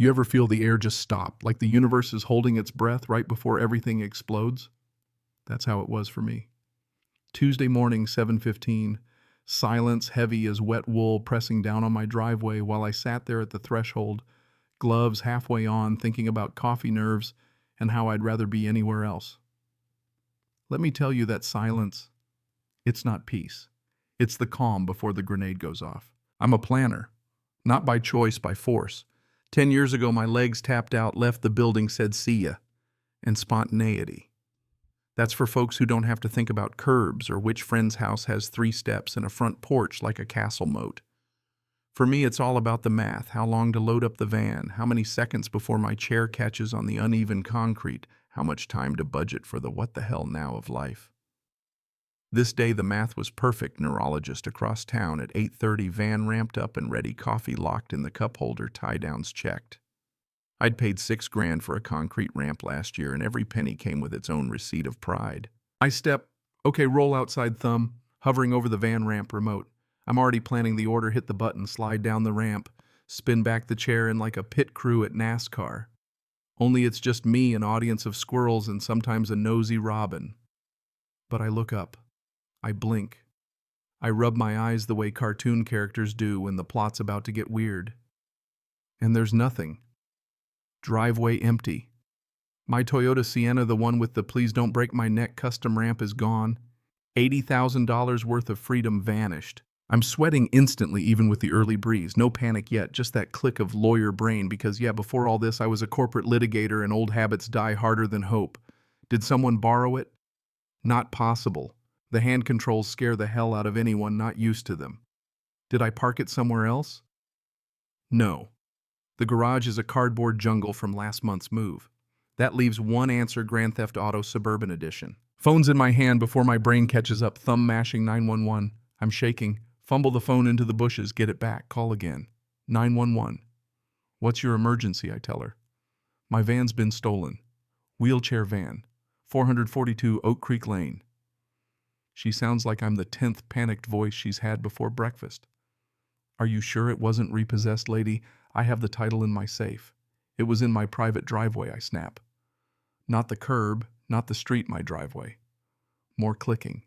You ever feel the air just stop, like the universe is holding its breath right before everything explodes? That's how it was for me. Tuesday morning, 7:15, silence heavy as wet wool pressing down on my driveway while I sat there at the threshold, gloves halfway on, thinking about coffee nerves and how I'd rather be anywhere else. Let me tell you that silence, it's not peace. It's the calm before the grenade goes off. I'm a planner, not by choice, by force. 10 years ago, my legs tapped out, left the building, said see ya, and spontaneity. That's for folks who don't have to think about curbs or which friend's house has 3 steps and a front porch like a castle moat. For me, it's all about the math, how long to load up the van, how many seconds before my chair catches on the uneven concrete, how much time to budget for the what the hell now of life. This day, the math was perfect. Neurologist across town at 8:30, van ramped up and ready, coffee locked in the cup holder, tie-downs checked. I'd paid $6,000 for a concrete ramp last year, and every penny came with its own receipt of pride. I step, okay, roll outside thumb, hovering over the van ramp remote. I'm already planning the order, hit the button, slide down the ramp, spin back the chair in like a pit crew at NASCAR. Only it's just me, an audience of squirrels, and sometimes a nosy robin. But I look up. I blink. I rub my eyes the way cartoon characters do when the plot's about to get weird. And there's nothing. Driveway empty. My Toyota Sienna, the one with the please don't break my neck custom ramp, is gone. $80,000 worth of freedom vanished. I'm sweating instantly even with the early breeze. No panic yet, just that click of lawyer brain because, yeah, before all this I was a corporate litigator and old habits die harder than hope. Did someone borrow it? Not possible. The hand controls scare the hell out of anyone not used to them. Did I park it somewhere else? No. The garage is a cardboard jungle from last month's move. That leaves one answer: Grand Theft Auto Suburban Edition. Phone's in my hand before my brain catches up, thumb mashing 911. I'm shaking. Fumble the phone into the bushes, get it back, call again. 911. What's your emergency, I tell her. My van's been stolen. Wheelchair van. 442 Oak Creek Lane. She sounds like I'm the 10th panicked voice she's had before breakfast. Are you sure it wasn't repossessed, lady? I have the title in my safe. It was in my private driveway, I snap. Not the curb, not the street, my driveway. More clicking.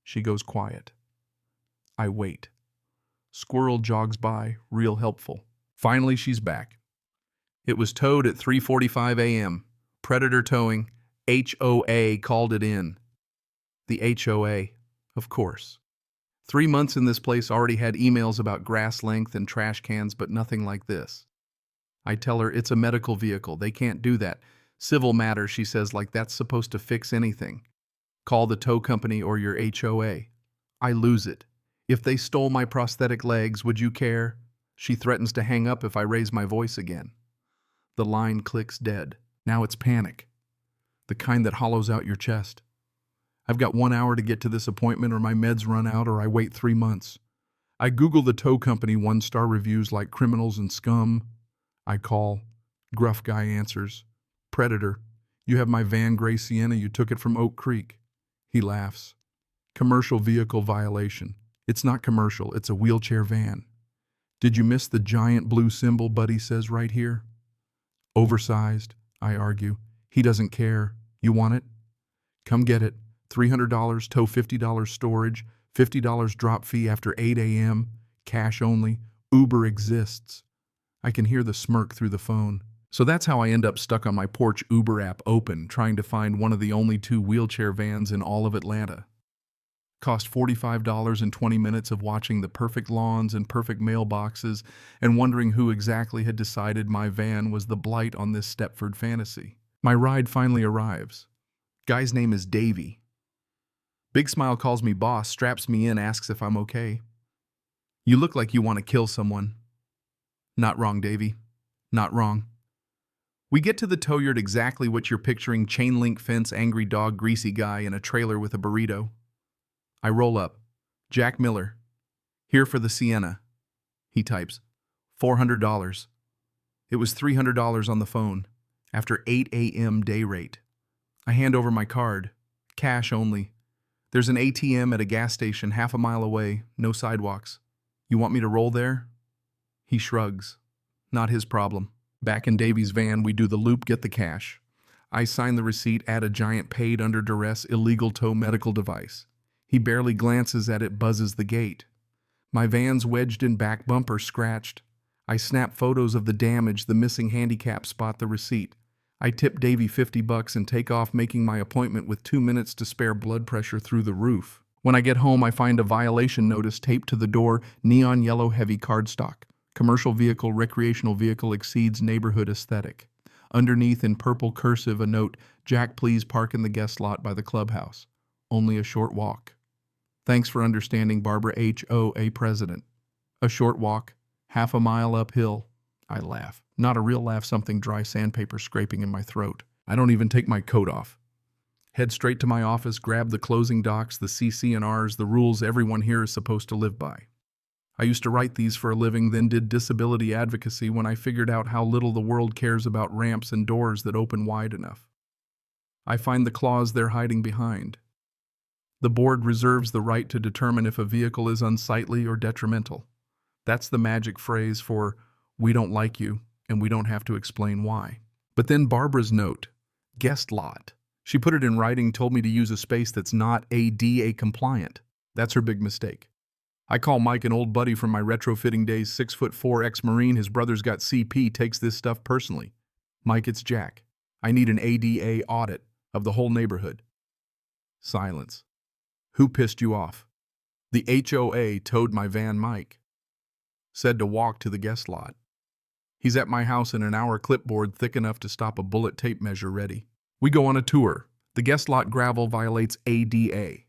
She goes quiet. I wait. Squirrel jogs by, real helpful. Finally, she's back. It was towed at 3:45 a.m. Predator towing. HOA called it in. The HOA, of course. 3 months in this place, already had emails about grass length and trash cans, but nothing like this. I tell her it's a medical vehicle. They can't do that. Civil matter, she says, like that's supposed to fix anything. Call the tow company or your HOA. I lose it. If they stole my prosthetic legs, would you care? She threatens to hang up if I raise my voice again. The line clicks dead. Now it's panic. The kind that hollows out your chest. I've got 1 hour to get to this appointment, or my meds run out, or I wait 3 months. I Google the tow company, 1-star reviews like criminals and scum. I call. Gruff guy answers. Predator. You have my van gray Sienna. You took it from Oak Creek. He laughs. Commercial vehicle violation. It's not commercial. It's a wheelchair van. Did you miss the giant blue symbol Buddy says right here? Oversized, I argue. He doesn't care. You want it? Come get it. $300, tow $50 storage, $50 drop fee after 8 a.m., cash only, Uber exists. I can hear the smirk through the phone. So that's how I end up stuck on my porch, Uber app open, trying to find one of the only 2 wheelchair vans in all of Atlanta. Cost $45 and 20 minutes of watching the perfect lawns and perfect mailboxes and wondering who exactly had decided my van was the blight on this Stepford fantasy. My ride finally arrives. Guy's name is Davey. Big smile calls me boss, straps me in, asks if I'm okay. You look like you want to kill someone. Not wrong, Davey. Not wrong. We get to the tow yard, exactly what you're picturing: chain link fence, angry dog, greasy guy in a trailer with a burrito. I roll up. Jack Miller. Here for the Sienna. He types. $400. It was $300 on the phone. After 8 a.m. day rate. I hand over my card. Cash only. There's an ATM at a gas station half a mile away. No sidewalks. You want me to roll there? He shrugs. Not his problem. Back in Davy's van, we do the loop, get the cash. I sign the receipt, add a giant paid under duress illegal tow medical device. He barely glances at it, buzzes the gate. My van's wedged in, back bumper scratched. I snap photos of the damage, the missing handicap spot, the receipt. I tip Davy $50 and take off, making my appointment with 2 minutes to spare, blood pressure through the roof. When I get home, I find a violation notice taped to the door, neon yellow heavy cardstock. Commercial vehicle, recreational vehicle exceeds neighborhood aesthetic. Underneath in purple cursive a note, Jack, please park in the guest lot by the clubhouse. Only a short walk. Thanks for understanding, Barbara, HOA president. A short walk, half a mile uphill. I laugh. Not a real laugh, something dry, sandpaper scraping in my throat. I don't even take my coat off. Head straight to my office, grab the closing docs, the CC&Rs, the rules everyone here is supposed to live by. I used to write these for a living, then did disability advocacy when I figured out how little the world cares about ramps and doors that open wide enough. I find the clause they're hiding behind. The board reserves the right to determine if a vehicle is unsightly or detrimental. That's the magic phrase for, we don't like you, and we don't have to explain why. But then Barbara's note, guest lot. She put it in writing, told me to use a space that's not ADA compliant. That's her big mistake. I call Mike, an old buddy from my retrofitting days, 6'4" ex-Marine. His brother's got CP, takes this stuff personally. Mike, it's Jack. I need an ADA audit of the whole neighborhood. Silence. Who pissed you off? The HOA towed my van, Mike. Said to walk to the guest lot. He's at my house in an hour, clipboard thick enough to stop a bullet tape measure ready. We go on a tour. The guest lot gravel violates ADA.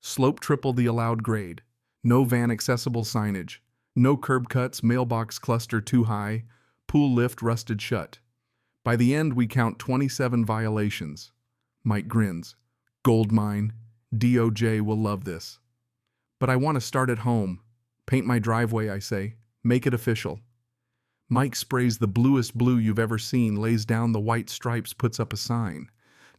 Slope triple the allowed grade. No van accessible signage. No curb cuts, mailbox cluster too high. Pool lift rusted shut. By the end, we count 27 violations. Mike grins. Gold mine. DOJ will love this. But I want to start at home. Paint my driveway, I say. Make it official. Mike sprays the bluest blue you've ever seen, lays down the white stripes, puts up a sign.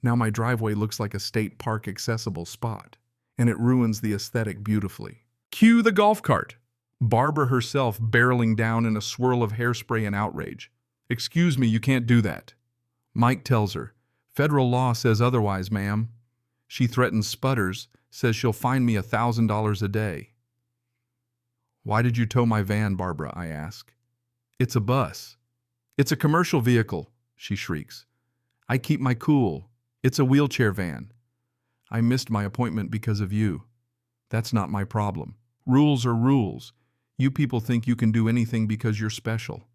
Now my driveway looks like a state park accessible spot, and it ruins the aesthetic beautifully. Cue the golf cart. Barbara herself barreling down in a swirl of hairspray and outrage. Excuse me, you can't do that. Mike tells her, federal law says otherwise, ma'am. She threatens, sputters, says she'll fine me $1,000 a day. Why did you tow my van, Barbara? I ask. It's a bus. It's a commercial vehicle, she shrieks. I keep my cool. It's a wheelchair van. I missed my appointment because of you. That's not my problem. Rules are rules. You people think you can do anything because you're special.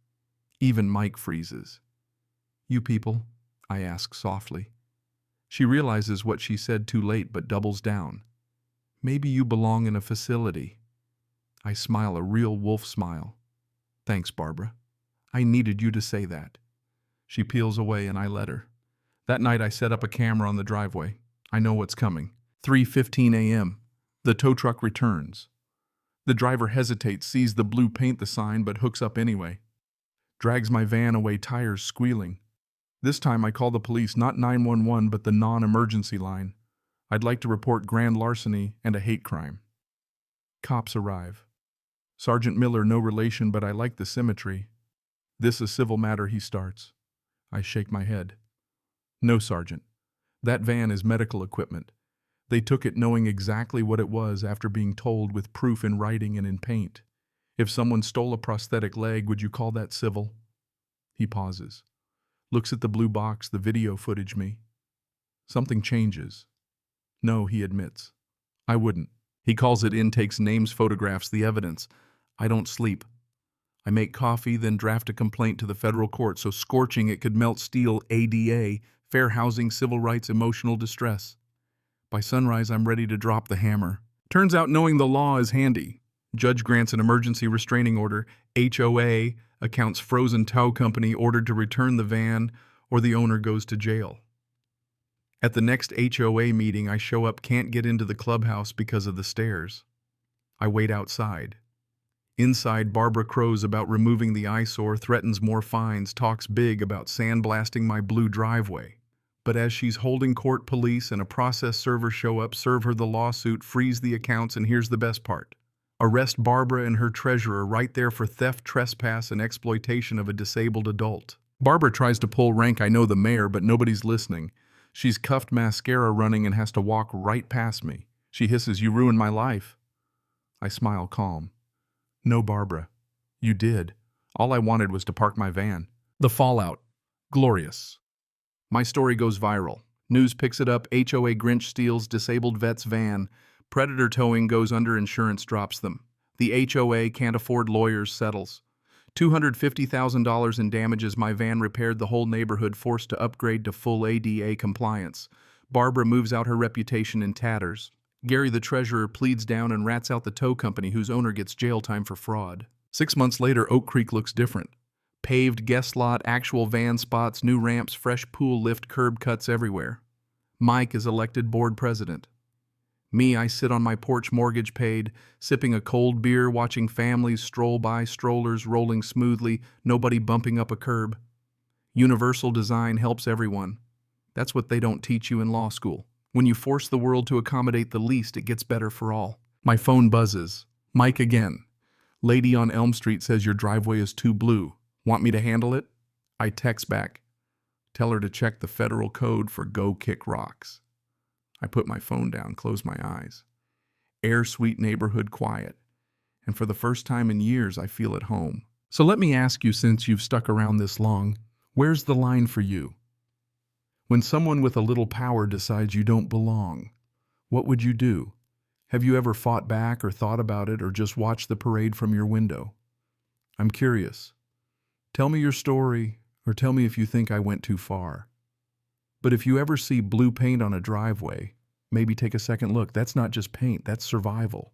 Even Mike freezes. You people? I ask softly. She realizes what she said too late, but doubles down. Maybe you belong in a facility. I smile, a real wolf smile. Thanks, Barbara. I needed you to say that. She peels away and I let her. That night I set up a camera on the driveway. I know what's coming. 3:15 a.m. The tow truck returns. The driver hesitates, sees the blue paint, the sign, but hooks up anyway. Drags my van away, tires squealing. This time I call the police, not 911, but the non-emergency line. I'd like to report grand larceny and a hate crime. Cops arrive. Sergeant Miller, no relation, but I like the symmetry. This a civil matter, he starts. I shake my head. No, Sergeant. That van is medical equipment. They took it knowing exactly what it was after being told with proof in writing and in paint. If someone stole a prosthetic leg, would you call that civil? He pauses. Looks at the blue box, the video footage me. Something changes. No, he admits. I wouldn't. He calls it in, takes names, photographs, the evidence. I don't sleep. I make coffee, then draft a complaint to the federal court so scorching it could melt steel. ADA, fair housing, civil rights, emotional distress. By sunrise, I'm ready to drop the hammer. Turns out knowing the law is handy. Judge grants an emergency restraining order. HOA accounts frozen tow company ordered to return the van, or the owner goes to jail. At the next HOA meeting, I show up, can't get into the clubhouse because of the stairs. I wait outside. Inside, Barbara crows about removing the eyesore, threatens more fines, talks big about sandblasting my blue driveway. But as she's holding court, police and a process server show up, serve her the lawsuit, freeze the accounts, and here's the best part. Arrest Barbara and her treasurer right there for theft, trespass, and exploitation of a disabled adult. Barbara tries to pull rank I know the mayor, but nobody's listening. She's cuffed mascara running and has to walk right past me. She hisses, "You ruined my life." I smile calm. "No, Barbara. You did. All I wanted was to park my van." The fallout. Glorious. My story goes viral. News picks it up. HOA Grinch steals disabled vet's van. Predator towing goes under. Insurance drops them. The HOA can't afford lawyers, settles. $250,000 in damages. My van repaired. The whole neighborhood forced to upgrade to full ADA compliance. Barbara moves out. Her reputation in tatters. Gary the treasurer pleads down and rats out the tow company whose owner gets jail time for fraud. 6 months later, Oak Creek looks different. Paved guest lot, actual van spots, new ramps, fresh pool lift, curb cuts everywhere. Mike is elected board president. Me, I sit on my porch, mortgage paid, sipping a cold beer, watching families stroll by, strollers rolling smoothly, nobody bumping up a curb. Universal design helps everyone. That's what they don't teach you in law school. When you force the world to accommodate the least, it gets better for all. My phone buzzes. Mike again. Lady on Elm Street says your driveway is too blue. Want me to handle it? I text back. Tell her to check the federal code for go kick rocks. I put my phone down, close my eyes. Air, sweet neighborhood quiet. And for the first time in years, I feel at home. So let me ask you, since you've stuck around this long, where's the line for you? When someone with a little power decides you don't belong, what would you do? Have you ever fought back or thought about it or just watched the parade from your window? I'm curious. Tell me your story, or tell me if you think I went too far. But if you ever see blue paint on a driveway, maybe take a second look. That's not just paint, that's survival.